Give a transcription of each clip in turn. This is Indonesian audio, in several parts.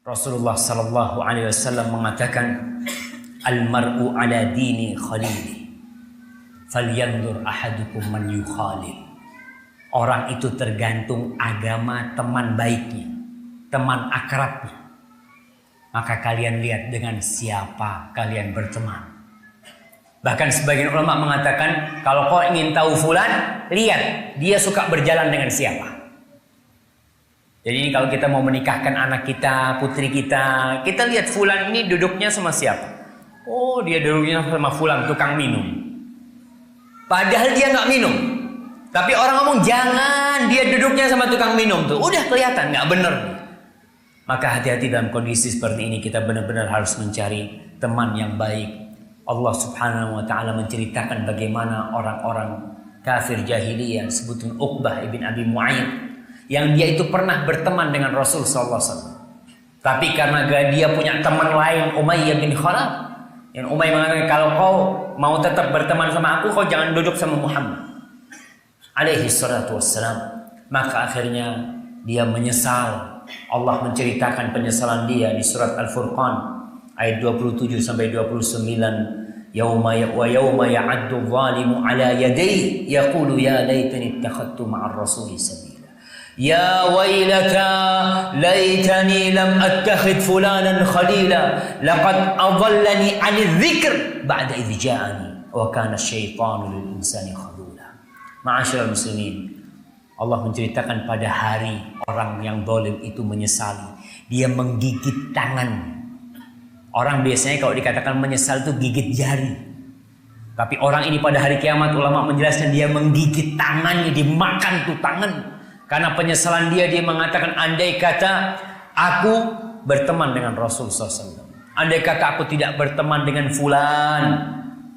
Rasulullah sallallahu alaihi wasallam mengatakan, "Al-mar'u ala dini khalili, falyanzur ahadukum man yukhalil." Orang itu tergantung agama teman baiknya, teman akrabnya. Maka kalian lihat dengan siapa kalian berteman. Bahkan sebagian ulama mengatakan, kalau kau ingin tahu fulan, lihat dia suka berjalan dengan siapa. Jadi kalau kita mau menikahkan anak kita, putri kita, kita lihat fulan ini duduknya sama siapa. Oh, dia duduknya sama fulan tukang minum. Padahal dia nggak minum. Tapi orang ngomong jangan, dia duduknya sama tukang minum tuh. Udah kelihatan nggak bener. Maka hati-hati dalam kondisi seperti ini, kita benar-benar harus mencari teman yang baik. Allah Subhanahu wa taala menceritakan bagaimana orang-orang kafir jahiliyah, sebutin Uqbah ibn Abi Mu'ayyid, yang dia itu pernah berteman dengan Rasul sallallahu alaihi wasallam. Tapi karena dia punya teman lain, Umayyah bin Khalaf, yang Umayyah mengatakan, kalau kau mau tetap berteman sama aku, kau jangan duduk sama Muhammad alaihi salatu wassalam. Maka akhirnya dia menyesal. Allah menceritakan penyesalan dia di surat Al-Furqan ayat 27 sampai 29. Yauma ya'addu zalimu ala yadayhi yaqulu ya laitani ittakhadtu ma'ar rasuli sabila. Ya wailata laitani lam attakhidh fulanan khalila laqad adallani 'anil dzikr ba'da idh ja'ani wa kana asyaitanu lil insani khadula. Ma'asyiral muslimin, Allah menceritakan pada hari orang yang zalim itu menyesali, dia menggigit tangan. Orang biasanya kalau dikatakan menyesal itu gigit jari. Tapi orang ini pada hari kiamat, ulama menjelaskan, dia menggigit tangannya, dimakan tuh tangan. Karena penyesalan dia mengatakan, andai kata aku berteman dengan Rasul SAW, andai kata aku tidak berteman dengan fulan,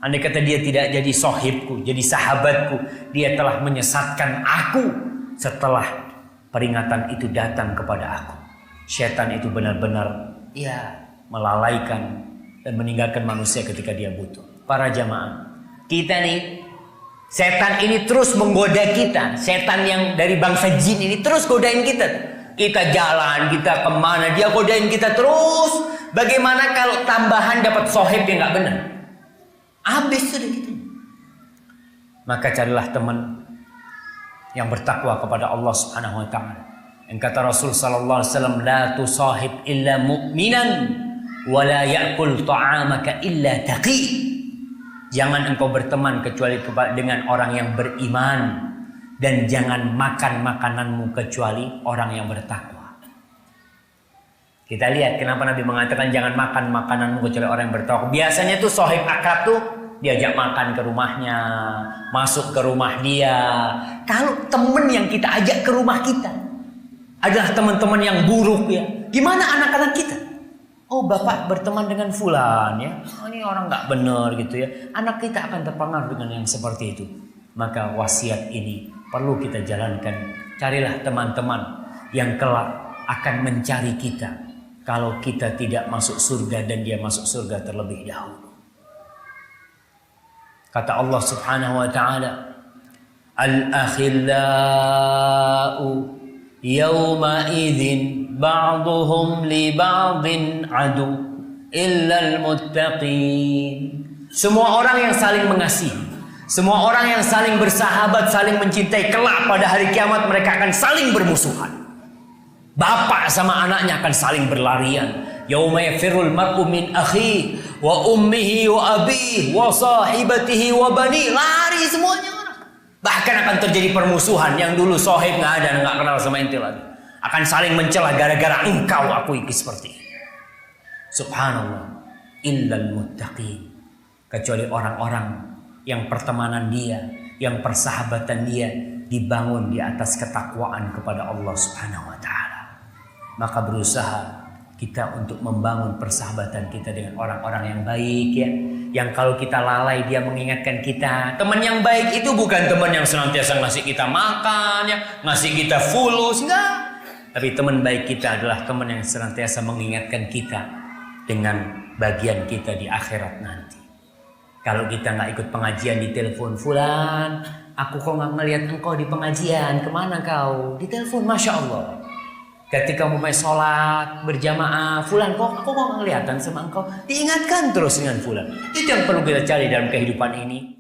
andai kata dia tidak jadi sahibku, jadi sahabatku, dia telah menyesatkan aku setelah peringatan itu datang kepada aku. Syaitan itu benar-benar melalaikan dan meninggalkan manusia ketika dia butuh. Para jamaah, kita nih, setan ini terus menggoda kita. Setan yang dari bangsa jin ini terus godain kita. Kita jalan, kita kemana, dia godain kita terus. Bagaimana kalau tambahan dapat sohib yang gak benar? Habis sudah gitu. Maka carilah teman yang bertakwa kepada Allah Subhanahu wa taala. Yang kata Rasul sallallahu alaihi wasallam, la tusahib illa mu'minan wa la ya'kul ta'amaka illa taqi. Jangan engkau berteman kecuali dengan orang yang beriman, dan jangan makan makananmu kecuali orang yang bertakwa. Kita lihat kenapa Nabi mengatakan jangan makan makananmu kecuali orang yang bertakwa. Biasanya tuh sahib akrab tuh diajak makan ke rumahnya, masuk ke rumah dia. Kalau teman yang kita ajak ke rumah kita adalah teman-teman yang buruk ya, gimana anak-anak kita? Oh, bapak berteman dengan fulan ya, oh, ini orang nggak benar gitu ya. Anak kita akan terpengaruh dengan yang seperti itu. Maka wasiat ini perlu kita jalankan. Carilah teman-teman yang kelak akan mencari kita kalau kita tidak masuk surga dan dia masuk surga terlebih dahulu. Kata Allah Subhanahu wa taala, al-akhillau yawma idzin ba'duhum li ba'din adu illal muttaqin. Semua orang yang saling mengasihi, semua orang yang saling bersahabat, saling mencintai, kelak pada hari kiamat mereka akan saling bermusuhan. Bapak sama anaknya akan saling berlarian. Yauma yafirul mar'u min akhihi wa ummihi wa abihi wa sahibatihi wa bani. Lari semuanya orang. Bahkan akan terjadi permusuhan. Yang dulu sahib nggak ada, nggak kenal sama ente lagi, akan saling mencela gara-gara engkau aku iki seperti ini. Subhanallah. Illal muttaqin. Kecuali orang-orang yang pertemanan dia, yang persahabatan dia dibangun di atas ketakwaan kepada Allah Subhanahu wa taala. Maka berusaha kita untuk membangun persahabatan kita dengan orang-orang yang baik ya. Yang kalau kita lalai dia mengingatkan kita. Teman yang baik itu bukan teman yang senantiasa ngasih kita makan ya, ngasih kita fulus, enggak. Tapi teman baik kita adalah teman yang senantiasa mengingatkan kita dengan bagian kita di akhirat nanti. Kalau kita nggak ikut pengajian, di telepon, fulan, aku kok nggak ngelihat engkau di pengajian, kemana kau? Di telepon, masya Allah. Ketika mulai sholat berjamaah, fulan kok aku kok kelihatan sama engkau, diingatkan terus dengan fulan. Itu yang perlu kita cari dalam kehidupan ini.